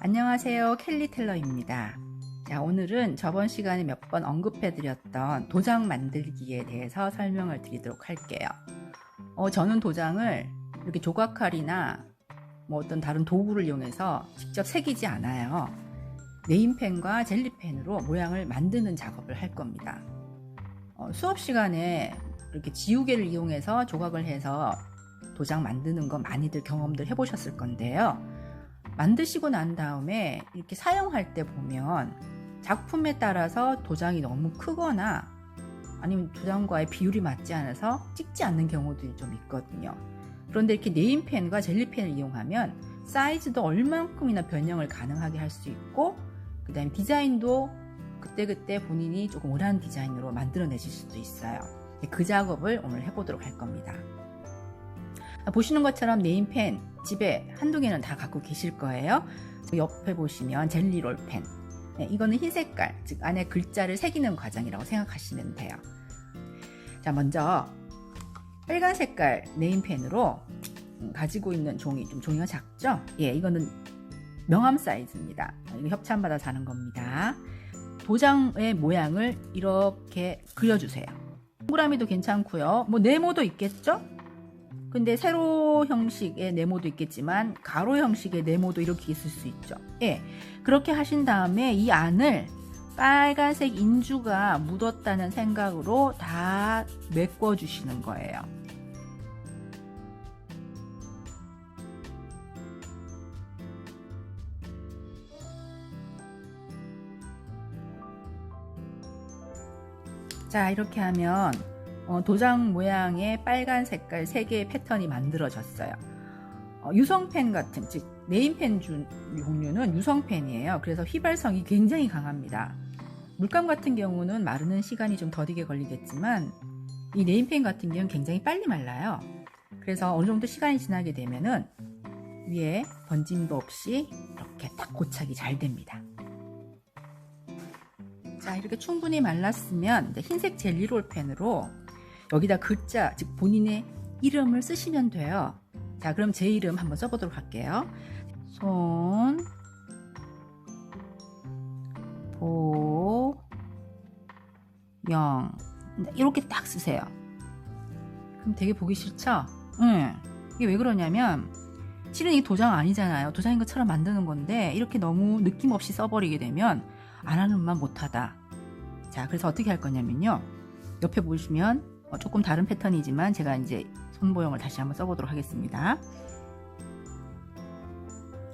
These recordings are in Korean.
안녕하세요, 켈리 텔러입니다. 자, 오늘은 저번 시간에 몇 번 언급해드렸던 도장 만들기에 대해서 설명을 드리도록 할게요. 저는 도장을 이렇게 조각칼이나 어떤 다른 도구를 이용해서 직접 새기지 않아요. 네임펜과 젤리펜으로 모양을 만드는 작업을 할 겁니다. 수업 시간에 이렇게 지우개를 이용해서 조각을 해서 도장 만드는 거 많이들 경험들 해보셨을 건데요. 만드시고 난 다음에 이렇게 사용할 때 보면 작품에 따라서 도장이 너무 크거나 아니면 도장과의 비율이 맞지 않아서 찍지 않는 경우들이 좀 있거든요. 그런데 이렇게 네임펜과 젤리펜을 이용하면 사이즈도 얼만큼이나 변형을 가능하게 할 수 있고, 그 다음에 디자인도 그때그때 본인이 조금 원하는 디자인으로 만들어내실 수도 있어요. 그 작업을 오늘 해보도록 할 겁니다. 보시는 것처럼 네임펜 집에 한두 개는 다 갖고 계실 거예요. 옆에 보시면 젤리롤펜, 이거는 흰 색깔, 즉 안에 글자를 새기는 과정이라고 생각하시면 돼요. 자, 먼저 빨간 색깔 네임펜으로 가지고 있는 종이, 좀 종이가 작죠? 이거는 명암 사이즈입니다. 이거 협찬받아서 사는 겁니다. 도장의 모양을 이렇게 그려주세요. 동그라미도 괜찮고요. 네모도 있겠죠? 근데 세로 형식의 네모도 있겠지만 가로 형식의 네모도 이렇게 있을 수 있죠. 그렇게 하신 다음에 이 안을 빨간색 인주가 묻었다는 생각으로 다 메꿔 주시는 거예요. 자, 이렇게 하면 도장 모양의 빨간 색깔 3개의 패턴이 만들어졌어요. 유성펜 같은, 즉 네임펜 종류는 유성펜이에요. 그래서 휘발성이 굉장히 강합니다. 물감 같은 경우는 마르는 시간이 좀 더디게 걸리겠지만 이 네임펜 같은 경우는 굉장히 빨리 말라요. 그래서 어느 정도 시간이 지나게 되면은 위에 번짐도 없이 이렇게 딱 고착이 잘 됩니다. 자, 이렇게 충분히 말랐으면 이제 흰색 젤리롤펜으로 여기다 글자, 즉 본인의 이름을 쓰시면 돼요. 자, 그럼 제 이름 한번 써보도록 할게요. 손보영, 이렇게 딱 쓰세요. 그럼 되게 보기 싫죠? 이게 왜 그러냐면 실은 이 도장 아니잖아요. 도장인 것처럼 만드는 건데 이렇게 너무 느낌 없이 써버리게 되면 안 하는 만 못하다. 자, 그래서 어떻게 할 거냐면요, 옆에 보시면 조금 다른 패턴이지만 제가 이제 손보영을 다시 한번 써보도록 하겠습니다.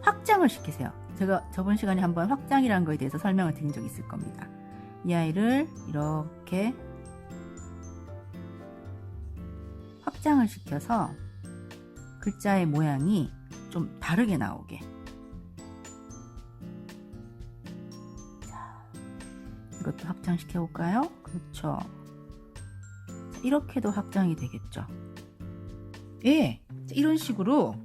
확장을 시키세요. 제가 저번 시간에 한번 확장이라는 거에 대해서 설명을 드린 적이 있을 겁니다. 이 아이를 이렇게 확장을 시켜서 글자의 모양이 좀 다르게 나오게. 자, 이것도 확장시켜 볼까요? 그렇죠. 이렇게도 확장이 되겠죠. 이런 식으로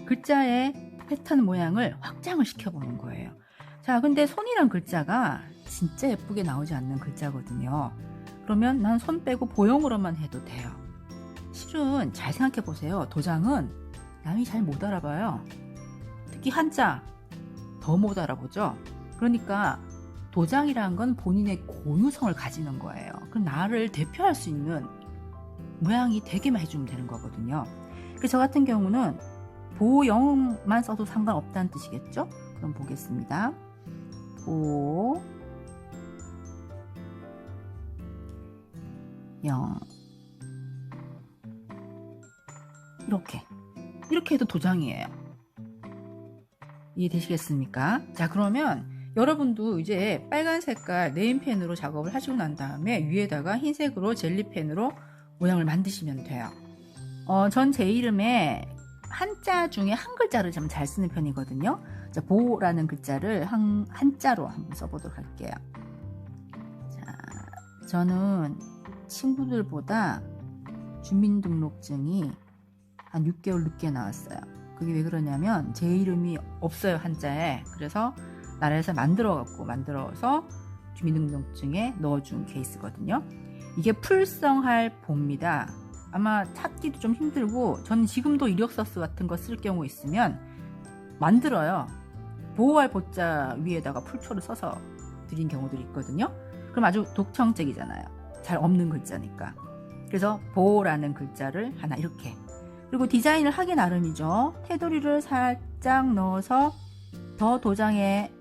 글자의 패턴 모양을 확장을 시켜보는 거예요. 자, 근데 손이란 글자가 진짜 예쁘게 나오지 않는 글자거든요. 그러면 난 손 빼고 보형으로만 해도 돼요. 실은 잘 생각해 보세요. 도장은 남이 잘 못 알아봐요. 특히 한자 더 못 알아보죠. 그러니까 도장이란 건 본인의 고유성을 가지는 거예요. 그럼 나를 대표할 수 있는 모양이 되게만 해주면 되는 거거든요. 그래서 저 같은 경우는 보영만 써도 상관없다는 뜻이겠죠? 그럼 보겠습니다. 보영, 이렇게 해도 도장이에요. 이해되시겠습니까? 자, 그러면 여러분도 이제 빨간 색깔 네임펜으로 작업을 하시고 난 다음에 위에다가 흰색으로 젤리펜으로 모양을 만드시면 돼요. 전 제 이름에 한자 중에 한 글자를 좀 잘 쓰는 편이거든요. 자, 보라는 글자를 한자로 한번 써보도록 할게요. 자, 저는 친구들보다 주민등록증이 한 6개월 늦게 나왔어요. 그게 왜 그러냐면 제 이름이 없어요, 한자에. 그래서 나라에서 만들어서 주민등록증에 넣어준 케이스거든요. 이게 풀성할 보입니다. 아마 찾기도 좀 힘들고, 저는 지금도 이력서스 같은 거 쓸 경우 있으면 만들어요. 보호할 보자 위에다가 풀초를 써서 드린 경우들이 있거든요. 그럼 아주 독창적이잖아요. 잘 없는 글자니까. 그래서 보호라는 글자를 하나 이렇게. 그리고 디자인을 하기 나름이죠. 테두리를 살짝 넣어서 더 도장에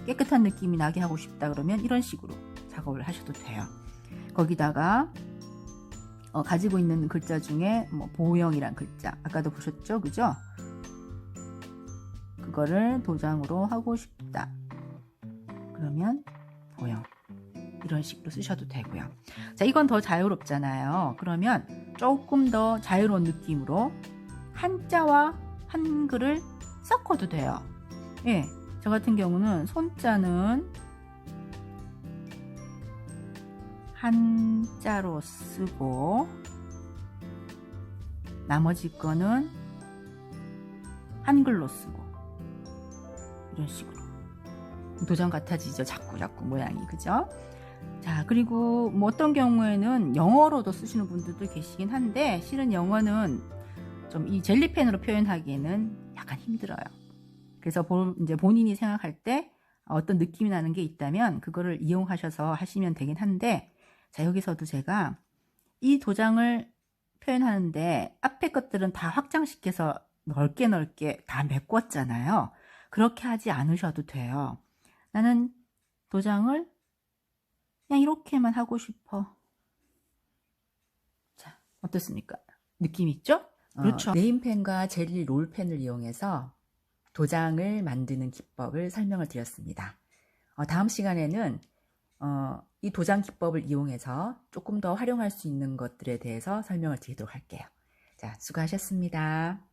깨끗한 느낌이 나게 하고 싶다 그러면 이런 식으로 작업을 하셔도 돼요. 거기다가 가지고 있는 글자 중에 뭐 보형이란 글자 아까도 보셨죠, 그죠? 그거를 도장으로 하고 싶다 그러면 보형 이런 식으로 쓰셔도 되고요. 자, 이건 더 자유롭잖아요. 그러면 조금 더 자유로운 느낌으로 한자와 한글을 섞어도 돼요. 예, 저 같은 경우는 손자는 한자로 쓰고 나머지 거는 한글로 쓰고 이런 식으로 도장 같아지죠. 자꾸 모양이, 그죠? 자, 그리고 뭐 어떤 경우에는 영어로도 쓰시는 분들도 계시긴 한데 실은 영어는 좀 이 젤리펜으로 표현하기에는 약간 힘들어요. 그래서 이제 본인이 생각할 때 어떤 느낌이 나는 게 있다면 그거를 이용하셔서 하시면 되긴 한데, 자, 여기서도 제가 이 도장을 표현하는데 앞에 것들은 다 확장시켜서 넓게 다 메꿨잖아요. 그렇게 하지 않으셔도 돼요. 나는 도장을 그냥 이렇게만 하고 싶어. 자, 어떻습니까? 느낌 있죠? 그렇죠. 네임펜과 젤리 롤펜을 이용해서 도장을 만드는 기법을 설명을 드렸습니다. 다음 시간에는 이 도장 기법을 이용해서 조금 더 활용할 수 있는 것들에 대해서 설명을 드리도록 할게요. 자, 수고하셨습니다.